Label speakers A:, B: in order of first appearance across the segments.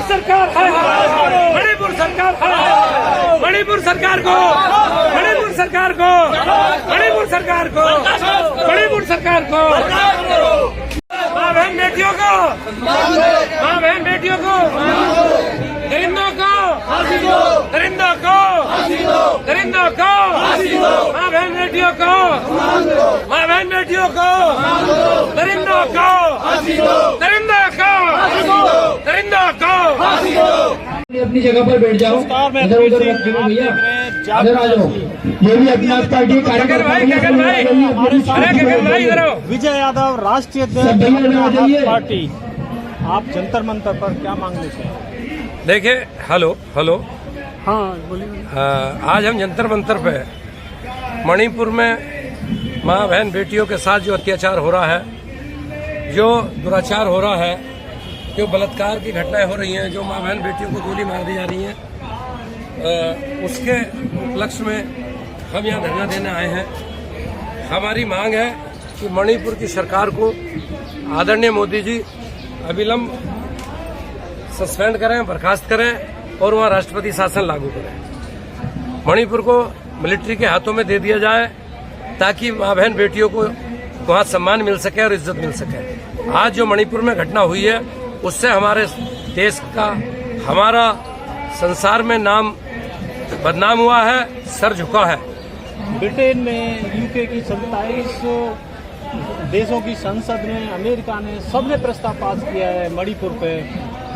A: सरकार है, मणिपुर सरकार है, मणिपुर सरकार को, मणिपुर सरकार को, मणिपुर सरकार को, मणिपुर सरकार को, माँ बहन बेटियों को, माँ बहन बेटियों को, दरिंदों को, दरिंदों को, दरिंदों को, माँ बहन बेटियों को, माँ बहन बेटियों को, दरिंदों को, दरिंदों को, दरिंदों को।
B: अपनी जगह पर बैठ जाओ, इधर उधर मत घूमो भैया, इधर आ जाओ। ये भी अपना पार्टी कार्यकर्ता
C: विजय यादव राष्ट्रीय अध्यक्ष पार्टी, आप जंतर मंतर पर क्या मांगने चाहिए?
A: देखिए, हेलो हेलो,
C: हाँ बोलिए।
A: आज हम जंतर मंतर पे मणिपुर में माँ बहन बेटियों के साथ जो अत्याचार हो रहा है, जो दुराचार हो रहा है, जो बलात्कार की घटनाएं हो रही हैं, जो माँ बहन बेटियों को गोली मार दी जा रही हैं, उसके उपलक्ष्य में हम यहाँ धरना देने आए हैं। हमारी मांग है कि मणिपुर की सरकार को आदरणीय मोदी जी अविलंब सस्पेंड करें, बर्खास्त करें और वहाँ राष्ट्रपति शासन लागू करें। मणिपुर को मिलिट्री के हाथों में दे दिया जाए ताकि माँ बहन बेटियों को वहाँ सम्मान मिल सके और इज्जत मिल सके। आज जो मणिपुर में घटना हुई है उससे हमारे देश का, हमारा संसार में नाम बदनाम हुआ है, सर झुका है।
C: ब्रिटेन में, यूके की 27 देशों की संसद ने, अमेरिका ने, सबने प्रस्ताव पास किया है मणिपुर पे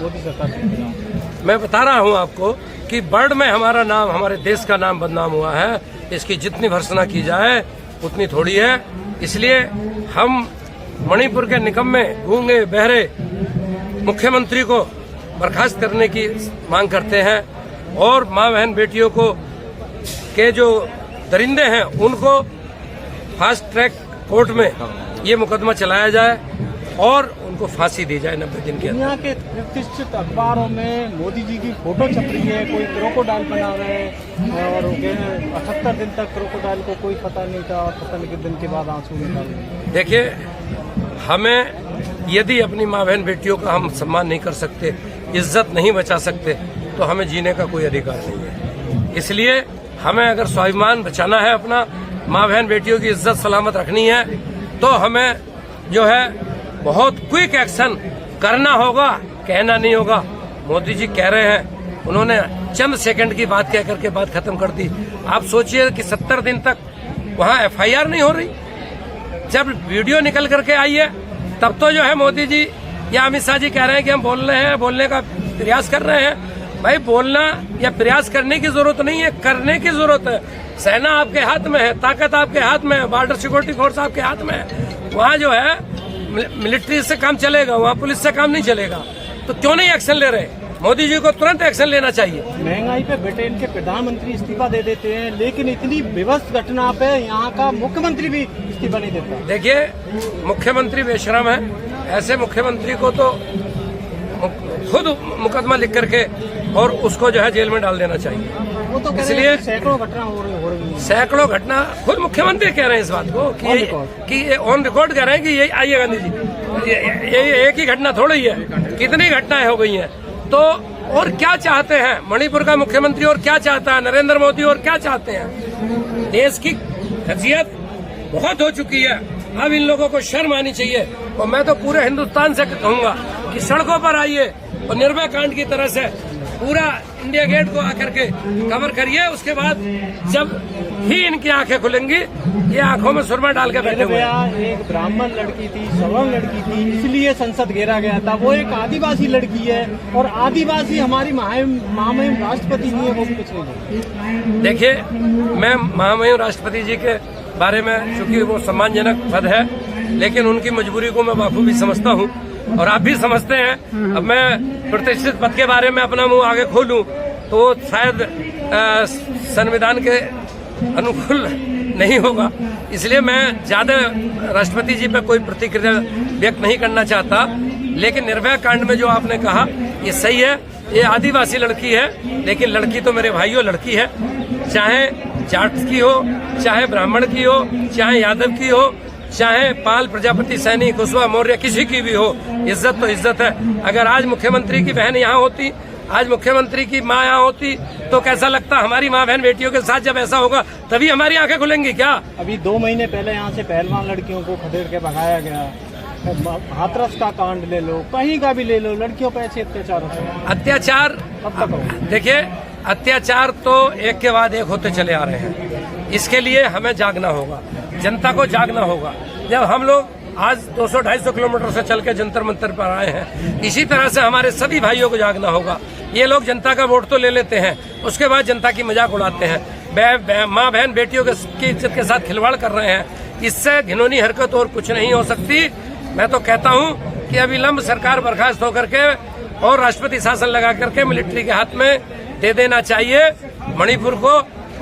C: मोदी सरकार के खिलाफ।
A: मैं बता रहा हूं आपको कि वर्ल्ड में हमारा नाम, हमारे देश का नाम बदनाम हुआ है। इसकी जितनी भर्त्सना की जाए उतनी थोड़ी है। इसलिए हम मणिपुर के निकम्मे, गूंगे, बहरे मुख्यमंत्री को बर्खास्त करने की मांग करते हैं और माँ बहन बेटियों को के जो दरिंदे हैं उनको फास्ट ट्रैक कोर्ट में ये मुकदमा चलाया जाए और उनको फांसी दी जाए 90 दिन के अंदर।
C: दुनिया के प्रतिष्ठित अखबारों में मोदी जी की फोटो छप रही है, कोई क्रोकोडाइल बना रहे हैं और 78 दिन तक क्रोकोडाइल को कोई पता नहीं था और पता नहीं कितने दिन के बाद आंसू निकाल रहे।
A: देखिए, हमें यदि अपनी माँ बहन बेटियों का हम सम्मान नहीं कर सकते, इज्जत नहीं बचा सकते, तो हमें जीने का कोई अधिकार नहीं है। इसलिए हमें अगर स्वाभिमान बचाना है, अपना माँ बहन बेटियों की इज्जत सलामत रखनी है, तो हमें जो है बहुत क्विक एक्शन करना होगा, कहना नहीं होगा। मोदी जी कह रहे हैं, उन्होंने चंद सेकंड की बात कह करके बात खत्म कर दी। आप सोचिए कि 70 दिन तक वहाँ FIR नहीं हो रही। जब वीडियो निकल करके आई है तब तो जो है मोदी जी या अमित शाह जी कह रहे हैं कि हम बोल रहे हैं, बोलने का प्रयास कर रहे हैं। भाई, बोलना या प्रयास करने की जरूरत नहीं है, करने की जरूरत है। सेना आपके हाथ में है, ताकत आपके हाथ में है, बॉर्डर सिक्योरिटी फोर्स आपके हाथ में है। वहाँ जो है मिलिट्री से काम चलेगा, वहाँ पुलिस से काम नहीं चलेगा। तो क्यों नहीं एक्शन ले रहे? मोदी जी को तुरंत एक्शन लेना चाहिए।
C: महंगाई पे ब्रिटेन के प्रधानमंत्री इस्तीफा दे देते हैं, लेकिन इतनी विवश घटना पे यहाँ का मुख्यमंत्री भी इस्तीफा नहीं देता।
A: देखिए, मुख्यमंत्री बेशरम है। ऐसे मुख्यमंत्री को तो खुद मुकदमा लिख करके और उसको जो है जेल में डाल देना चाहिए।
C: वो तो
A: इसलिए
C: सैकड़ों घटना हो रही है,
A: सैकड़ों घटना खुद मुख्यमंत्री कह रहे हैं इस बात को कि ऑन रिकॉर्ड कह रहे हैं कि ये आइए गांधी जी, ये एक ही घटना थोड़ी है, कितनी घटनाएं हो गई हैं। तो और क्या चाहते हैं मणिपुर का मुख्यमंत्री, और क्या चाहता है नरेंद्र मोदी, और क्या चाहते हैं? देश की हैसियत बहुत हो चुकी है, अब इन लोगों को शर्म आनी चाहिए। और मैं तो पूरे हिंदुस्तान से कहूंगा कि सड़कों पर आइए और निर्भया कांड की तरह से पूरा इंडिया गेट को आकर के कवर करिए। उसके बाद जब ही इनकी आंखें खुलेंगी, ये आंखों में सुरमा डाल के बैठे हुए हैं।
C: एक ब्राह्मण लड़की थी, सवर्ण लड़की थी, इसलिए संसद घेरा गया था। वो एक आदिवासी लड़की है और आदिवासी हमारी महामहिम राष्ट्रपति नहीं है, वो भी कुछ नहीं।
A: देखिए, मैं महामहिम राष्ट्रपति जी के बारे में, चूंकि वो सम्मानजनक पद है, लेकिन उनकी मजबूरी को मैं बखूबी समझता हूँ और आप भी समझते हैं। अब मैं प्रतिष्ठित पद के बारे में अपना मुंह आगे खोलूं तो शायद संविधान के अनुकूल नहीं होगा। इसलिए मैं ज्यादा राष्ट्रपति जी पर कोई प्रतिक्रिया व्यक्त नहीं करना चाहता। लेकिन निर्भया कांड में जो आपने कहा ये सही है, ये आदिवासी लड़की है, लेकिन लड़की तो मेरे भाइयों लड़की है। चाहे जाट की हो, चाहे ब्राह्मण की हो, चाहे यादव की हो, चाहे पाल प्रजापति सैनी कुशवाहा मौर्य किसी की भी हो, इज्जत तो इज्जत है। अगर आज मुख्यमंत्री की बहन यहाँ होती, आज मुख्यमंत्री की माँ यहाँ होती तो कैसा लगता? हमारी माँ बहन बेटियों के साथ जब ऐसा होगा तभी हमारी आंखें खुलेंगी क्या?
C: अभी 2 महीने पहले यहाँ से पहलवान लड़कियों को खदेड़ के भगाया गया। हाथरस का कांड ले लो, कहीं का भी ले लो, लड़कियों पर ऐसे अत्याचार होते हैं।
A: अत्याचार
C: कब तक होगा?
A: देखिए, अत्याचार तो एक के बाद एक होते चले आ रहे हैं। इसके लिए हमें जागना होगा, जनता को जागना होगा। जब हम लोग आज 200-250 किलोमीटर से चल के जंतर मंतर पर आए हैं, इसी तरह से हमारे सभी भाइयों को जागना होगा। ये लोग जनता का वोट तो ले लेते हैं, उसके बाद जनता की मजाक उड़ाते हैं, माँ बहन बेटियों की इज्जत के साथ खिलवाड़ कर रहे हैं। इससे घिनौनी हरकत और कुछ नहीं हो सकती। मैं तो कहता हूँ कि अविलंब सरकार बर्खास्त होकर के और राष्ट्रपति शासन लगा करके मिलिट्री के हाथ में दे देना चाहिए मणिपुर को,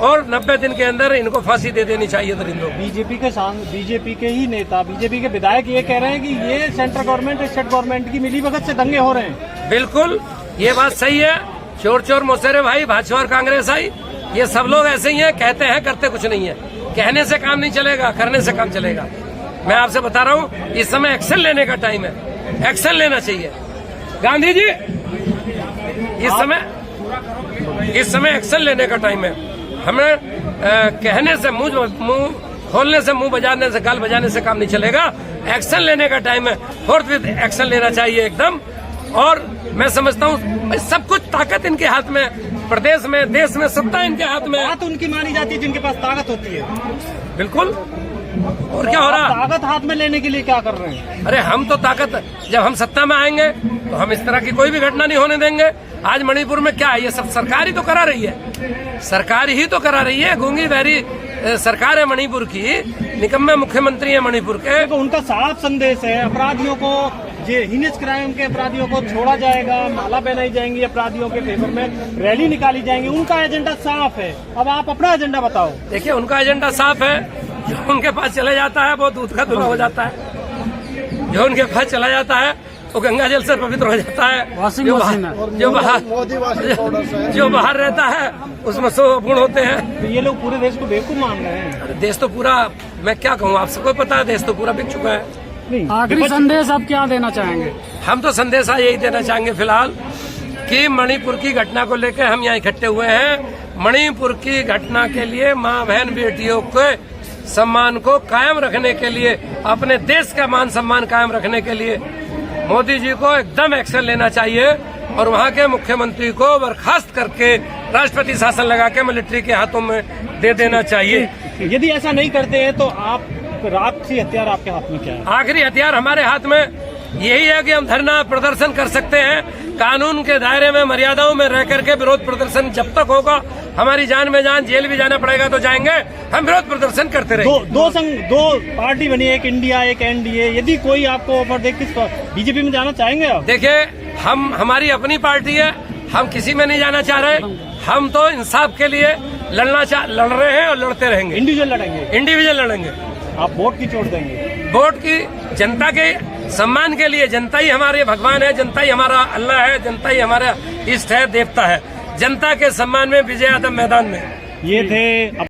A: और 90 दिन के अंदर इनको फांसी दे देनी चाहिए दरिंदों को।
C: बीजेपी के ही नेता, बीजेपी के विधायक ये कह रहे हैं कि ये सेंट्रल गवर्नमेंट स्टेट गवर्नमेंट की मिलीभगत से दंगे हो रहे हैं।
A: बिल्कुल, ये बात सही है। चोर चोर मोसेरे भाई, भाजपा और कांग्रेस आई, ये सब लोग ऐसे ही हैं, कहते हैं करते कुछ नहीं है। कहने से काम नहीं चलेगा, करने से काम चलेगा। मैं आपसे बता रहा हूँ, इस समय एक्शन लेने का टाइम है, एक्शन लेना चाहिए। गांधी जी, इस समय एक्शन लेने का टाइम है। हमें कहने से मुंह खोलने से, मुंह बजाने से, गाल बजाने से काम नहीं चलेगा। एक्शन लेने का टाइम है, फोर्थ एक्शन लेना चाहिए एकदम। और मैं समझता हूँ सब कुछ ताकत इनके हाथ में, प्रदेश में, देश में सत्ता इनके हाथ में।
C: बात उनकी मानी जाती है जिनके पास ताकत होती है।
A: बिल्कुल। और क्या हो रहा?
C: ताकत हाथ में लेने के लिए क्या कर रहे हैं?
A: अरे हम तो ताकत, जब हम सत्ता में आएंगे तो हम इस तरह की कोई भी घटना नहीं होने देंगे। आज मणिपुर में क्या है? ये सब सरकार ही तो करा रही है, सरकार ही तो करा रही है। गूंगी बहरी सरकार है मणिपुर की, निकम्मे मुख्यमंत्री है मणिपुर के।
C: तो उनका साफ संदेश है, अपराधियों को, ये हीनस क्राइम के अपराधियों को छोड़ा जाएगा, माला पहनाई जाएंगी, अपराधियों के फेवर में रैली निकाली जाएंगी। उनका एजेंडा साफ है। अब आप अपना एजेंडा बताओ।
A: देखिए, उनका एजेंडा साफ है। जो उनके पास चले जाता है वो दूध का दूल्हा हो जाता है। जो उनके पास चला जाता है वो गंगा जल से पवित्र हो जाता है। जो बाहर रहता है उसमें 100 गुण होते हैं।
C: तो ये लोग पूरे देश को बेवकूफ मान रहे हैं।
A: देश तो पूरा, मैं क्या कहूँ, आप सबको पता है, देश तो पूरा बिक चुका है।
C: आखिरी संदेश आप क्या देना चाहेंगे?
A: हम तो संदेशा यही देना चाहेंगे फिलहाल कि मणिपुर की घटना को लेकर हम यहाँ इकट्ठे हुए हैं। मणिपुर की घटना के लिए माँ बहन बेटियों के सम्मान को कायम रखने के लिए, अपने देश का मान सम्मान कायम रखने के लिए मोदी जी को एकदम एक्शन लेना चाहिए और वहाँ के मुख्यमंत्री को बर्खास्त करके राष्ट्रपति शासन लगा के मिलिट्री के हाथों में दे देना चाहिए।
C: यदि ऐसा नहीं करते हैं तो आप, आखिरी हथियार आपके हाथ में क्या है?
A: आखिरी हथियार हमारे हाथ में यही है कि हम धरना प्रदर्शन कर सकते हैं। कानून के दायरे में, मर्यादाओं में रह करके विरोध प्रदर्शन जब तक होगा, हमारी जान में जान, जेल भी जाना पड़ेगा तो जाएंगे, हम विरोध प्रदर्शन करते रहेंगे।
C: दो पार्टी बनी, एक इंडिया एक एनडीए। यदि कोई आपको ऑफर दे, किस बीजेपी में जाना चाहेंगे आप?
A: देखिए, हमारी अपनी पार्टी है, हम किसी में नहीं जाना चाह रहे। हम तो इंसाफ के लिए लड़ रहे हैं और लड़ते रहेंगे। इंडिविजुअल लड़ेंगे।
C: आप वोट की चोट देंगे?
A: वोट की जनता के सम्मान के लिए। जनता ही हमारे भगवान है, जनता ही हमारा अल्लाह है, जनता ही हमारा इष्ट है, देवता है। जनता के सम्मान में विजय यादव मैदान में।
C: ये थे